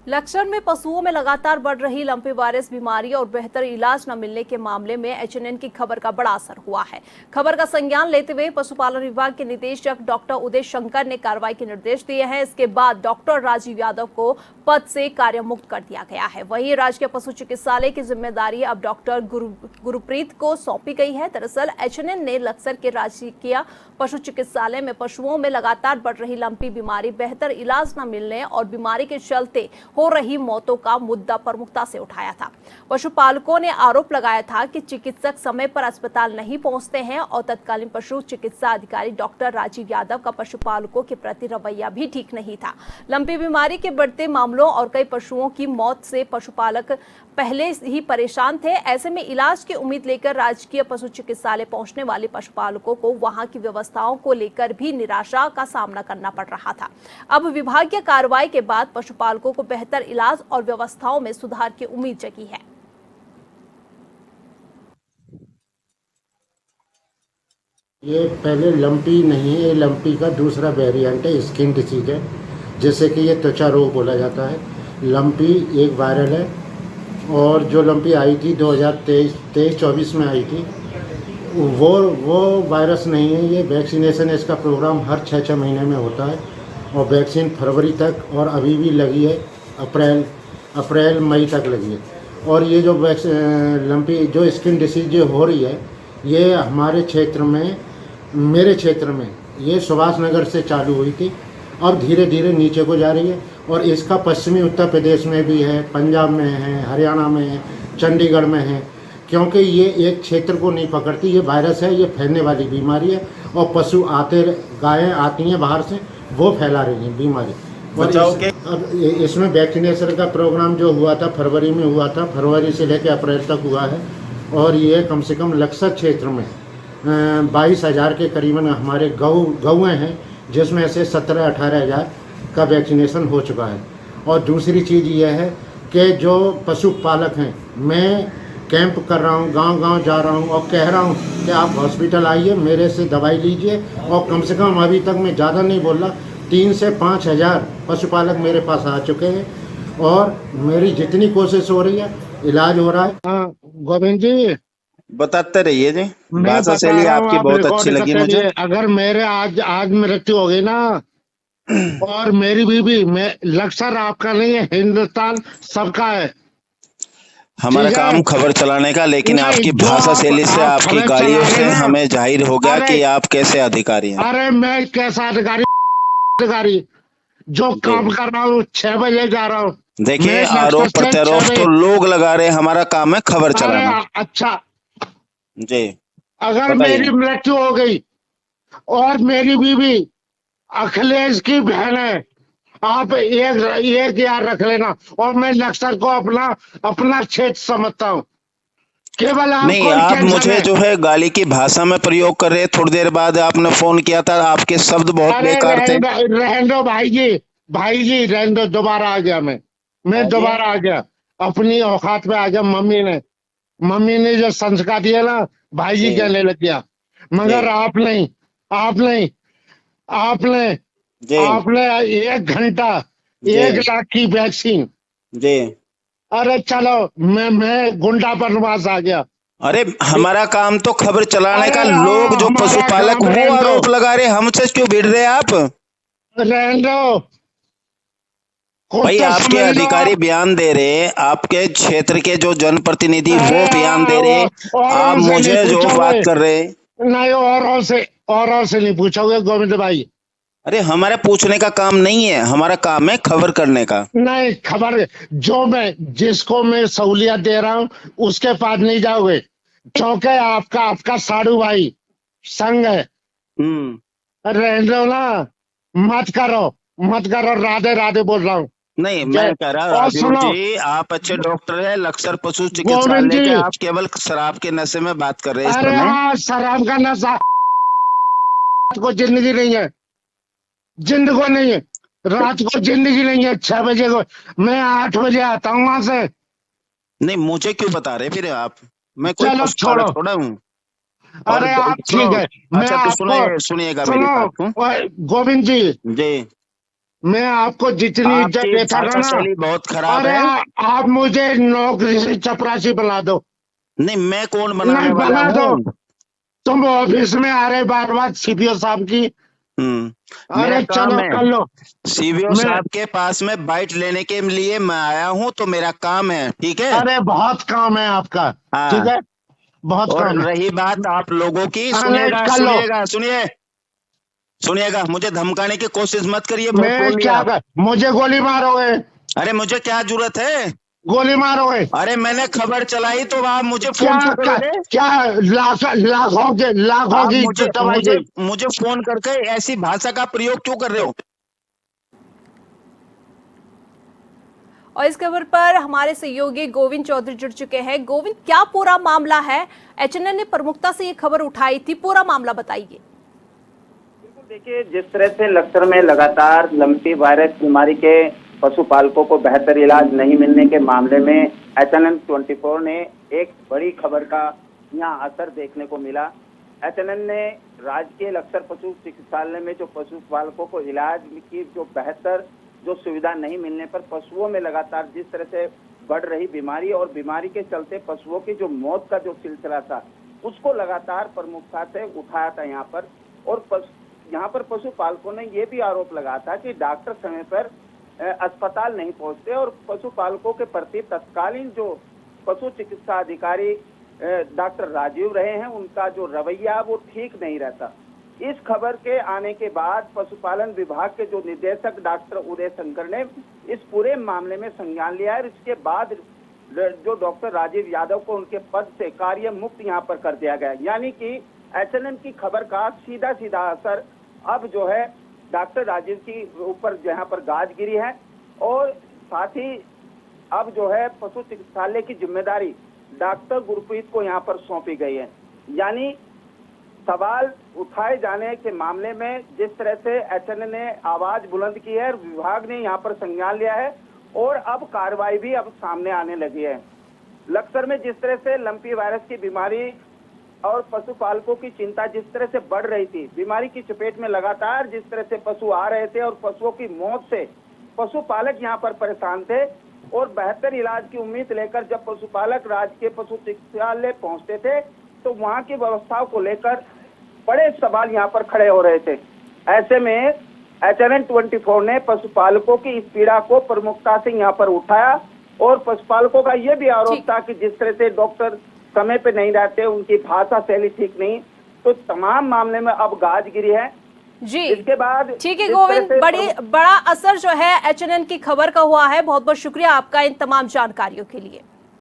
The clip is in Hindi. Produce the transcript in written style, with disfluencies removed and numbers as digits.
लक्सर में पशुओं में लगातार बढ़ रही लंपी वायरस बीमारी और बेहतर इलाज न मिलने के मामले में एचएनएन की खबर का बड़ा असर हुआ है। खबर का संज्ञान लेते हुए पशुपालन विभाग के निदेशक डॉक्टर उदय शंकर ने कार्रवाई के निर्देश दिए हैं। इसके बाद डॉक्टर राजीव यादव को पद से कार्यमुक्त कर दिया गया है। वहीं राजकीय पशु चिकित्सालय की जिम्मेदारी अब डॉक्टर गुरप्रीत को सौंपी गई है। दरअसल एचएनएन ने लक्सर के राजकीय पशु चिकित्सालय में पशुओं में लगातार बढ़ रही लंपी बीमारी, बेहतर इलाज न मिलने और बीमारी के चलते हो रही मौतों का मुद्दा प्रमुखता से उठाया था। पशुपालकों ने आरोप लगाया था कि चिकित्सक समय पर अस्पताल नहीं पहुंचते हैं और तत्कालीन पशु चिकित्सा अधिकारी डॉक्टर राजीव यादव का पशुपालकों के प्रति रवैया भी ठीक नहीं था। लंपी बीमारी के बढ़ते मामलों और कई पशुओं की मौत से पशुपालक पहले ही परेशान थे। ऐसे में इलाज की उम्मीद लेकर राजकीय पशु चिकित्सालय पहुंचने वाले पशुपालकों को वहां की व्यवस्थाओं को लेकर भी निराशा का सामना करना पड़ रहा था। अब विभागीय कार्रवाई के बाद पशुपालकों को बेहतर इलाज और व्यवस्थाओं में सुधार की उम्मीद जगी है। ये पहले लंपी नहीं है, ये लंपी का दूसरा वेरिएंट है, स्किन डिसीज है, जैसे कि ये त्वचा रोग बोला जाता है। लंपी एक वायरल है और जो लंपी आई थी 2023-24 में आई थी, वो वायरस नहीं है। ये वैक्सीनेशन है, इसका प्रोग्राम हर 6-6 महीने में होता है और वैक्सीन फरवरी तक और अभी भी लगी है, अप्रैल मई तक लगी है। और ये जो लंपी जो स्किन डिसीज जो हो रही है, ये हमारे क्षेत्र में, मेरे क्षेत्र में ये सुभाष नगर से चालू हुई थी और धीरे धीरे नीचे को जा रही है। और इसका पश्चिमी उत्तर प्रदेश में भी है, पंजाब में है, हरियाणा में है, चंडीगढ़ में है। क्योंकि ये एक क्षेत्र को नहीं पकड़ती, ये वायरस है, ये फैलने वाली बीमारी है और पशु गायें आती हैं बाहर से, वो फैला रही हैं बीमारी। अब इसमें वैक्सीनेशन का प्रोग्राम जो हुआ था फरवरी में हुआ था, फरवरी से लेकर अप्रैल तक हुआ है और ये कम से कम लक्सर क्षेत्र में 22,000 के करीबन हमारे गौएँ हैं, जिसमें से 17-18 हज़ार का वैक्सीनेशन हो चुका है। और दूसरी चीज़ ये है कि जो पशुपालक हैं, मैं कैंप कर रहा हूँ, गांव-गांव जा रहा हूँ और कह रहा हूँ कि आप हॉस्पिटल आइए, मेरे से दवाई लीजिए। और कम से कम अभी तक मैं ज़्यादा नहीं बोल रहा, 3 से 5 हज़ार पशुपालक मेरे पास आ चुके हैं और मेरी जितनी कोशिश हो रही है, इलाज हो रहा है। हाँ गोविंद जी, बताते रहिए जी, मैं भाषा बता शैली रहा हूँ, आपकी आप बहुत रिकॉर्ड अच्छी लगी करते मुझे। रहिए। अगर मेरे आज मृत्यु हो गई ना और मेरी बीवी, मैं लक्सर आपका नहीं है, हिंदुस्तान सबका है। हमारा ठीक है, काम खबर चलाने का, लेकिन नहीं आपकी जो भाषा शैली से, आप आपकी खबर गाड़ियों चला रहे से ना, हमें जाहिर हो गया अरे कि आप कैसे अधिकारी हैं। अरे मैं कैसा अधिकारी जो जी काम कर रहा हूँ, 6 बजे जा रहा हूँ देखिए, मैं लक्सर आरोप से 6 प्रत्यारोप तो बजे। लोग लगा रहे हैं, हमारा काम है खबर अरे चलाना। अच्छा, जी अगर मेरी बताइए। मृत्यु हो गई और मेरी बीवी अखिलेश की बहन है, आप एक याद रख लेना। और मैं लक्सर को अपना अपना क्षेत्र समझता हूँ, केवल नहीं, आपको ही आप टेंशन मुझे है। जो है गाली की भाषा में प्रयोग कर रहे। थोड़ी देर बाद आपने फोन किया था, आपके शब्द बहुत अरे बेकार थे। रहने दो भाई जी रहने दो। दोबारा आ गया मैं हाँ जी। दोबारा आ गया, अपनी औकात पे आ गया। मम्मी ने जो संस्कार दिया ना, भाई जी जी कहने लग गया। जी मगर आप नहीं, आप नहीं, आपने जी आपने 1 घंटा जी 1 लाख की वैक्सीन। जी। अरे चलो, मैं गुंडा बनवास आ गया। अरे हमारा काम तो खबर चलाने अरे का। लोग जो हमारा पशुपालक काम वो रहने दो, आरोप लगा रहे, हमसे क्यों भिड़ रहे आप? रहने दो, कुछ भाई तो आपके समझ लो अधिकारी आप। बयान दे रहे, आपके क्षेत्र के जो जनप्रतिनिधि अरे वो बयान दे रहे, आप औरों से नहीं मुझे जो पूछोगे, बात कर रहे। नहीं औरों से नहीं पूछोगे गोविंद भाई। अरे हमारे पूछने का काम नहीं है, हमारा काम है खबर करने का। नहीं खबर, जिसको मैं सहूलियत दे रहा हूँ उसके पास नहीं जाओगे, क्योंकि आपका साड़ू भाई संग है। हम्म। रहने दो ना, मत करो, राधे राधे बोल रहा हूँ। नहीं, जय। मैं कह रहा और राजीव सुनो जी, आप अच्छे डॉक्टर हैं, लक्सर पशु गोविंद चिकित्सालय के, जी, आप केवल शराब के नशे में बात कर रहे हैं इस अरे समय। हाँ, शराब का नशा को जिंदगी नहीं है, जिंदगी को नहीं है, रात को जिंदगी नहीं है। 6 बजे को मैं 8 बजे आता हूँ वहां से। नहीं, मुझे क्यों बता रहे फिर आप? मैं कोई चलो पशुपालक छोड़ो, थोड़ा हूँ। और अरे आप सुनो, ठीक है, मैं अच्छा तो आपको सुनिएगा मेरी सुनो। बात को। गोविंद जी, जी मैं आपको जितनी इज्जत आपकी देता था भाषा ना, शैली बहुत खराब अरे है। आप मुझे नौकरी से चपरासी बना दो। नहीं, मैं कौन बनाने नहीं वाला बना दो। हूँ? तुम ऑफिस में आ रहे बार बार सीपीओ साहब की। मेरा अरे काम चलो है, कर लो। सीबीओ मैं साहब के पास में बाइट लेने के लिए मैं आया हूँ, तो मेरा काम है, ठीक है। अरे बहुत काम है आपका। ठीक हाँ, है, बहुत और काम है। रही बात आप लोगों की, नहीं सुनिएगा कर लो। सुनिएगा सुनिए, सुनिएगा, मुझे धमकाने की कोशिश मत करिए, बहुत मैं बोल लिया क्या आप। कर, मुझे गोली मारोगे? अरे मुझे क्या जरूरत है? गोली मारोगे? अरे मैंने खबर चलाई तो आप मुझे क्या फोन क्यों करोगे? क्या लाखों आप की मुझे इज्जत दबाई मुझे गई। मुझे फोन करके ऐसी भाषा का प्रयोग क्यों कर रहे हो? और इस खबर पर हमारे सहयोगी गोविंद चौधरी जुड़ चुके हैं। गोविंद, क्या पूरा मामला है? एचएनएन ने प्रमुखता से ये खबर उठाई थी, पूरा मामला बताइए। देखिए, जिस तरह से लक्सर में लगातार लंपी वायरस बीमारी के पशुपालकों को बेहतर इलाज नहीं मिलने के मामले में एचएनएन 24 ने एक बड़ी खबर का यहाँ असर देखने को मिला। एचएनएन ने राजकीय लक्सर पशु चिकित्सालय में जो पशुपालकों को इलाज की जो बेहतर जो सुविधा नहीं मिलने पर पशुओं में लगातार जिस तरह से बढ़ रही बीमारी और बीमारी के चलते पशुओं की जो मौत का जो सिलसिला था उसको लगातार प्रमुखता से उठाया था यहाँ पर। और यहाँ पर पशुपालकों ने ये भी आरोप लगाया था कि डॉक्टर समय पर अस्पताल नहीं पहुंचते और पशुपालकों के प्रति तत्कालीन जो पशु चिकित्सा अधिकारी डॉक्टर राजीव रहे हैं उनका जो रवैया वो ठीक नहीं रहता। इस खबर के आने के बाद पशुपालन विभाग के जो निदेशक डॉक्टर उदय शंकर ने इस पूरे मामले में संज्ञान लिया है। इसके बाद जो डॉक्टर राजीव यादव को उनके पद से कार्य मुक्त यहाँ पर कर दिया गया। यानी कि एचएनएन की खबर का सीधा सीधा असर अब जो है डॉक्टर राजीव की ऊपर जहां पर गाज गिरी है और साथ ही अब जो है पशु चिकित्सालय की जिम्मेदारी डॉक्टर गुरप्रीत को यहां पर सौंपी गई है। यानी सवाल उठाए जाने के मामले में जिस तरह से एचएनएन ने आवाज बुलंद की है, विभाग ने यहां पर संज्ञान लिया है और अब कार्रवाई भी अब सामने आने लगी है। लक्सर में जिस तरह से लंपी वायरस की बीमारी और पशुपालकों की चिंता जिस तरह से बढ़ रही थी, बीमारी की चपेट में लगातार जिस तरह से पशु आ रहे थे और पशुओं की मौत से पशुपालक यहां पर परेशान थे और बेहतर इलाज की उम्मीद लेकर जब पशुपालक राजकीय पशु चिकित्सालय पहुंचते थे तो वहां की व्यवस्थाओं को लेकर बड़े सवाल यहां पर खड़े हो रहे थे। ऐसे में एचएनएन 24 ने पशुपालकों की इस पीड़ा को प्रमुखता से यहां पर उठाया और पशुपालकों का यह भी आरोप था कि जिस तरह से डॉक्टर समय पे नहीं रहते, उनकी भाषा शैली ठीक नहीं, तो तमाम मामले में अब गाजगिरी है जी। इसके बाद ठीक है गोविंद, बड़ा असर जो है एचएनएन की खबर का हुआ है। बहुत बहुत शुक्रिया आपका इन तमाम जानकारियों के लिए।